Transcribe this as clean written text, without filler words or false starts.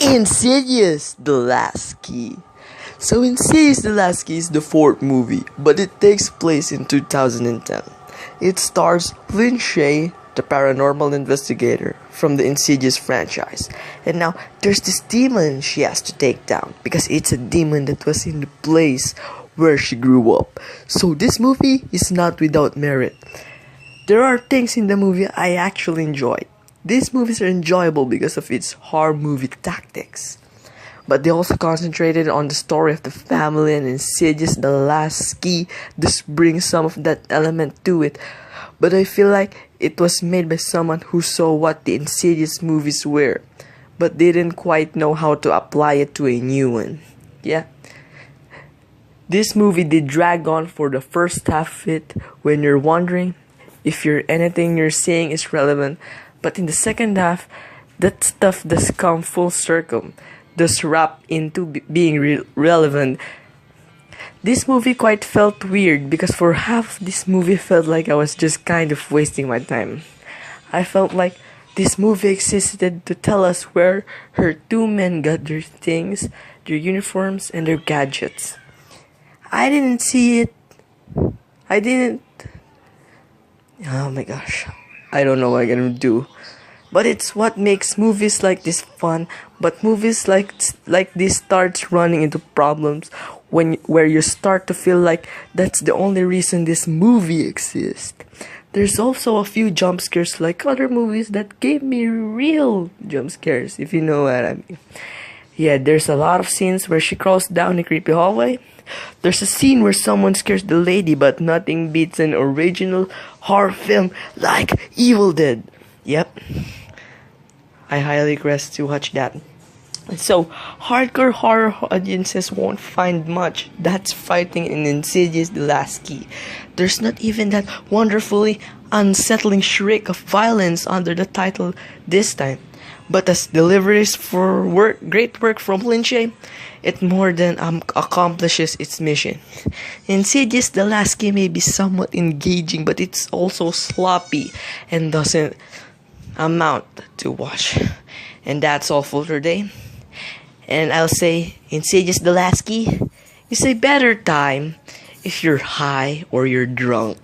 Insidious, the last key. So Insidious the Last Key is the fourth movie, but it takes place in 2010. It stars Lin Shaye, the paranormal investigator from the Insidious franchise. And now there's this demon she has to take down because it's a demon that was in the place where she grew up. So this movie is not without merit. There are things in the movie I actually enjoy. These movies are enjoyable because of its horror movie tactics. But they also concentrated on the story of the family, and Insidious the Last Key just brings some of that element to it. But I feel like it was made by someone who saw what the Insidious movies were, but didn't quite know how to apply it to a new one. Yeah. This movie did drag on for the first half of it when you're wondering if anything you're saying is relevant, but in the second half, that stuff does come full circle, does wrap into being relevant. This movie quite felt weird because for half this movie felt like I was just kind of wasting my time. I felt like this movie existed to tell us where her two men got their things, their uniforms, and their gadgets. I didn't see it. Oh my gosh. I don't know what I'm gonna do. But it's what makes movies like this fun. But movies like this starts running into problems where you start to feel like that's the only reason this movie exists. There's also a few jump scares like other movies that gave me real jump scares, if you know what I mean. Yeah, there's a lot of scenes where she crawls down a creepy hallway. There's a scene where someone scares the lady, but nothing beats an original horror film like Evil Dead. Yep. I highly request to watch that. So, hardcore horror audiences won't find much that's fighting in Insidious the Last Key. There's not even that wonderfully unsettling shriek of violence under the title this time. But as deliveries for great work from Lin Shaye, it more than accomplishes its mission. Insidious the Last Key may be somewhat engaging, but it's also sloppy and doesn't amount to watch. And that's all for today. And I'll say Insidious the Last Key is a better time if you're high or you're drunk.